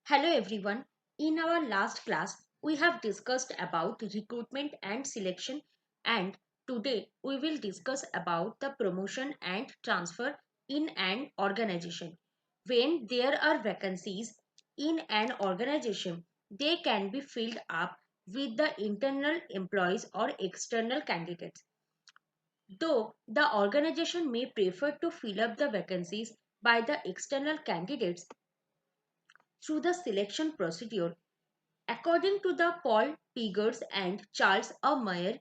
Hello everyone. In our last class, we have discussed about recruitment and selection, and today we will discuss about the promotion and transfer in an organization. When there are vacancies in an organization, they can be filled up with the internal employees or external candidates. Though the organization may prefer to fill up the vacancies by the external candidates through the selection procedure. According to the Paul Piggers and Charles A. Meyer,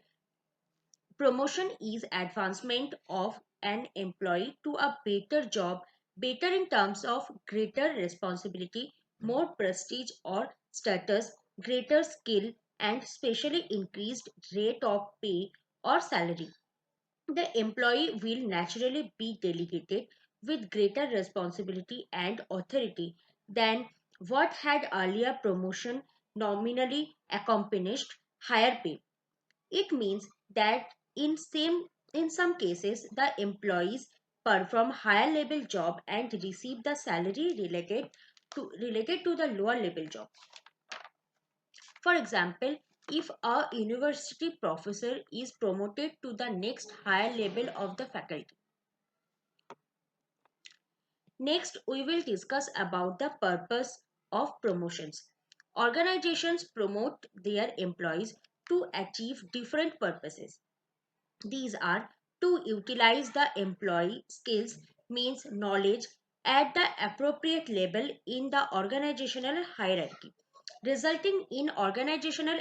promotion is advancement of an employee to a better job, better in terms of greater responsibility, more prestige or status, greater skill, and specially increased rate of pay or salary. The employee will naturally be delegated with greater responsibility and authority than what had earlier promotion nominally accompanied higher pay. It means that in some cases the employees perform higher level job and receive the salary related to the lower level job. For example, if a university professor is promoted to the next higher level of the faculty. Next, we will discuss about the purpose of promotions. Organizations promote their employees to achieve different purposes. These are to utilize the employee skills, means knowledge at the appropriate level in the organizational hierarchy, resulting in organizational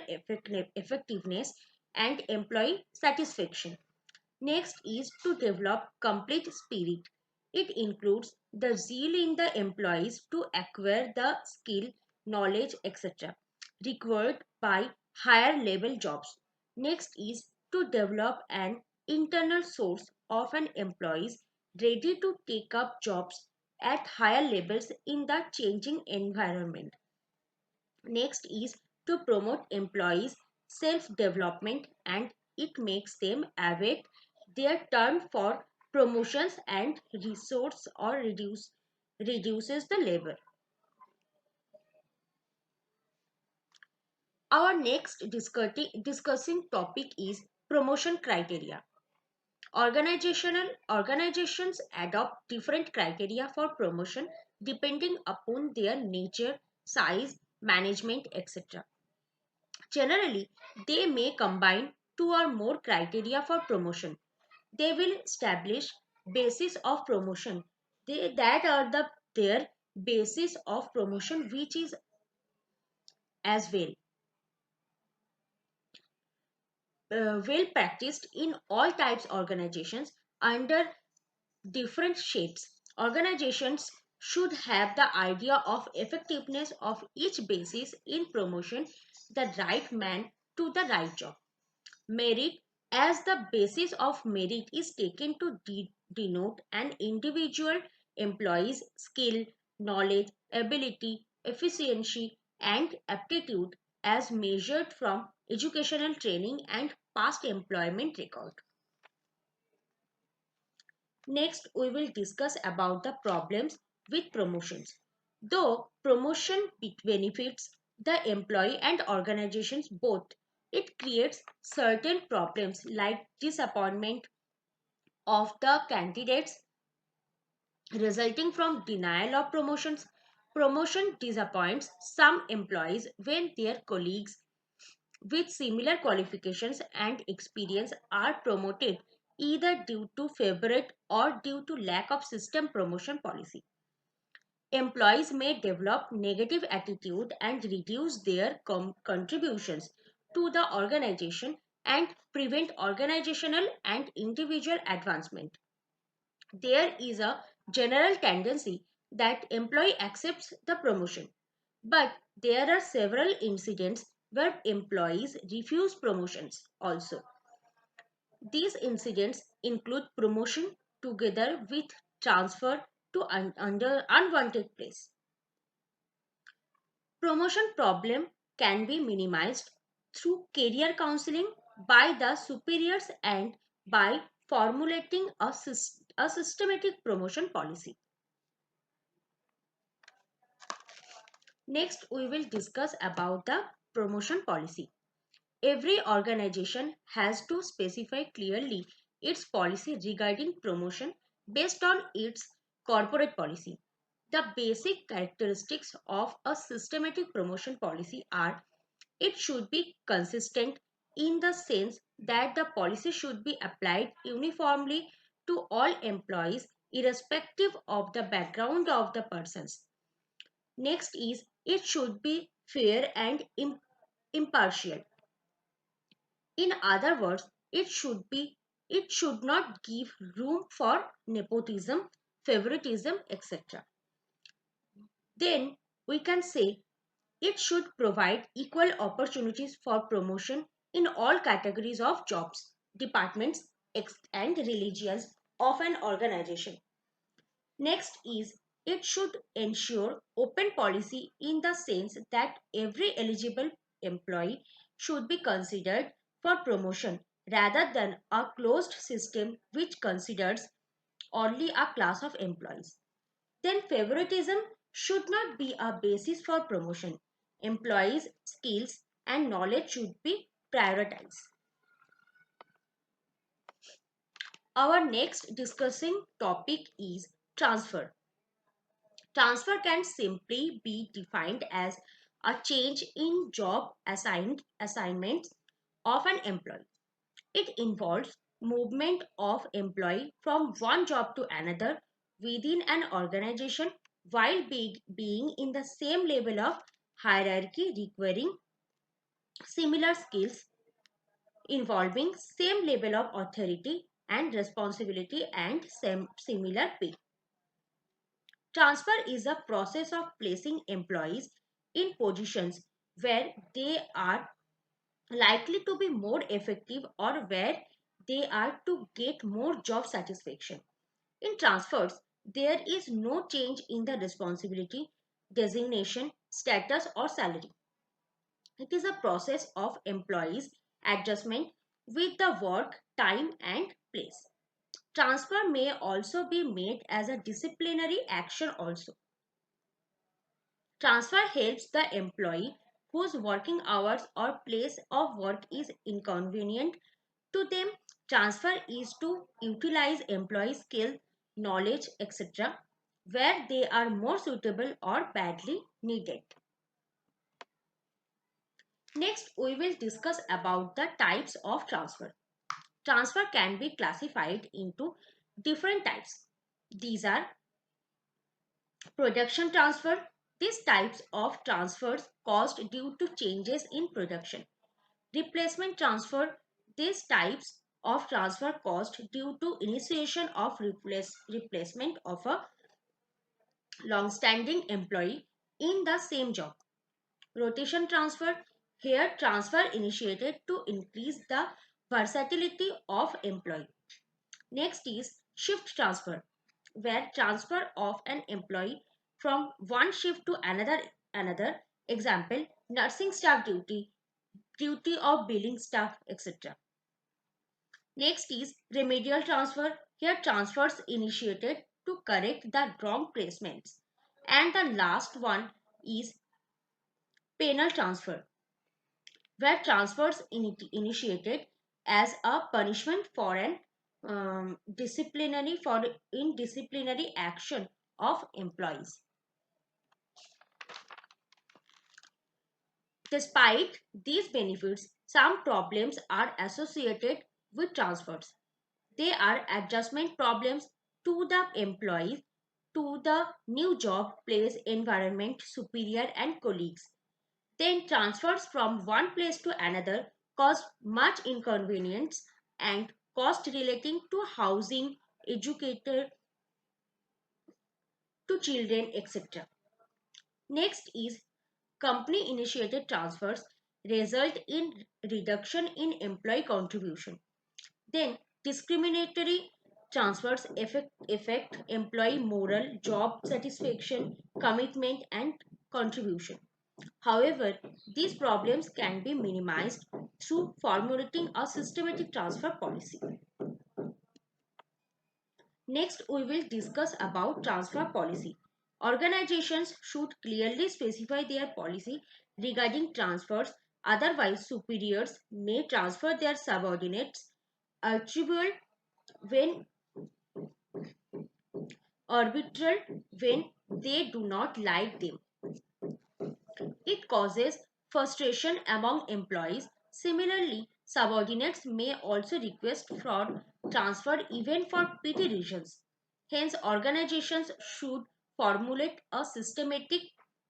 effectiveness and employee satisfaction. Next is to develop complete spirit. It includes the zeal in the employees to acquire the skill, knowledge, etc. required by higher level jobs. Next is to develop an internal source of an employees ready to take up jobs at higher levels in the changing environment. Next is to promote employees self-development, and it makes them await their turn for promotions and resource or reduces the labor. Our next discussing topic is promotion criteria. Organizations adopt different criteria for promotion depending upon their nature, size, management, etc. Generally, they may combine two or more criteria for promotion. They will establish basis of promotion. That are their basis of promotion, which is as well practiced in all types organizations under different shapes. Organizations should have the idea of effectiveness of each basis in promotion, the right man to the right job. Merit as the basis of merit is taken to denote an individual employee's skill, knowledge, ability, efficiency, and aptitude as measured from educational training and past employment record. Next, we will discuss about the problems with promotions. Though promotion benefits the employee and organizations both, it creates certain problems like disappointment of the candidates resulting from denial of promotions. Promotion disappoints some employees when their colleagues with similar qualifications and experience are promoted either due to favorite or due to lack of system promotion policy. Employees may develop negative attitude and reduce their contributions to the organization and prevent organizational and individual advancement. There is a general tendency that employee accepts the promotion, but there are several incidents where employees refuse promotions also. These incidents include promotion together with transfer to under unwanted place. Promotion problem can be minimized through career counseling by the superiors and by formulating a systematic promotion policy. Next, we will discuss about the promotion policy. Every organization has to specify clearly its policy regarding promotion based on its corporate policy. The basic characteristics of a systematic promotion policy are: it should be consistent in the sense that the policy should be applied uniformly to all employees irrespective of the background of the persons. Next is it should be fair and impartial. In other words, it should not give room for nepotism, favoritism, etc. Then we can say it should provide equal opportunities for promotion in all categories of jobs, departments, and religions of an organization. Next is it should ensure open policy in the sense that every eligible employee should be considered for promotion rather than a closed system which considers only a class of employees. Then favoritism should not be a basis for promotion. Employees' skills and knowledge should be prioritized. Our next discussing topic is transfer. Transfer can simply be defined as a change in job assignments of an employee. It involves movement of employee from one job to another within an organization while being in the same level of hierarchy, requiring similar skills, involving same level of authority and responsibility, and similar pay. Transfer is a process of placing employees in positions where they are likely to be more effective or where they are to get more job satisfaction. In transfers, there is no change in the responsibility, designation, status, or salary. It is a process of employees' adjustment with the work, time, and place. Transfer may also be made as a disciplinary action also. Transfer helps the employee whose working hours or place of work is inconvenient to them. Transfer is to utilize employee skill, knowledge, etc., where they are more suitable or badly needed. Next, we will discuss about the types of transfer. Transfer can be classified into different types. These are production transfer. These types of transfers caused due to changes in production. Replacement transfer. These types of transfer caused due to initiation of replacement of a long-standing employee in the same job. Rotation transfer. Here transfer initiated to increase the versatility of employee. Next is shift transfer, where transfer of an employee from one shift to another, example nursing staff duty of billing staff, etc. Next is remedial transfer. Here transfers initiated to correct the wrong placements. And the last one is penal transfer, where transfers initiated as a punishment for an disciplinary action of employees. Despite these benefits, some problems are associated with transfers. They are adjustment problems to the employees, to the new job place environment, superior and colleagues. Then transfers from one place to another cause much inconvenience and cost relating to housing, educator, to children, etc. Next is company initiated transfers result in reduction in employee contribution. Then discriminatory transfers affect employee morale, job satisfaction, commitment and contribution. However, these problems can be minimized through formulating a systematic transfer policy. Next, we will discuss about transfer policy. Organizations should clearly specify their policy regarding transfers, otherwise, superiors may transfer their subordinates arbitrarily when arbitral when they do not like them. It causes frustration among employees. Similarly, subordinates may also request for transfer even for petty reasons. Hence, organizations should formulate a systematic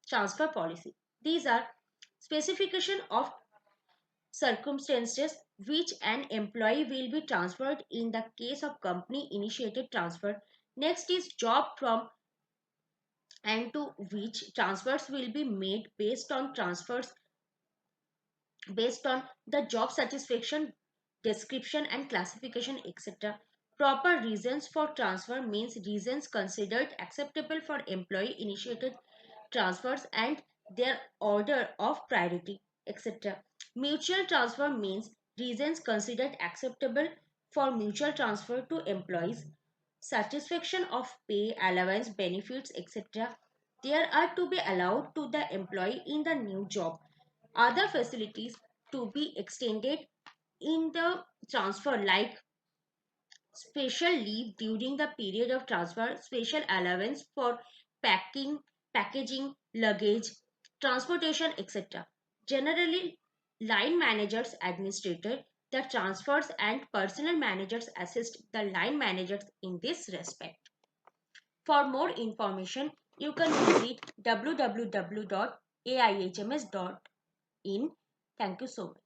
transfer policy. These are specification of circumstances which an employee will be transferred in the case of company initiated transfer. Next is job from and to which transfers will be made based on the job satisfaction description and classification, etc. Proper reasons for transfer means reasons considered acceptable for employee initiated transfers and their order of priority, etc. Mutual transfer means reasons considered acceptable for mutual transfer to employees, satisfaction of pay, allowance, benefits, etc. There are to be allowed to the employee in the new job. Other facilities to be extended in the transfer, like special leave during the period of transfer, special allowance for packing, packaging, luggage, transportation, etc. Generally, line managers administrator the transfers and personal managers assist the line managers in this respect. For more information, you can visit www.aihms.in. Thank you so much.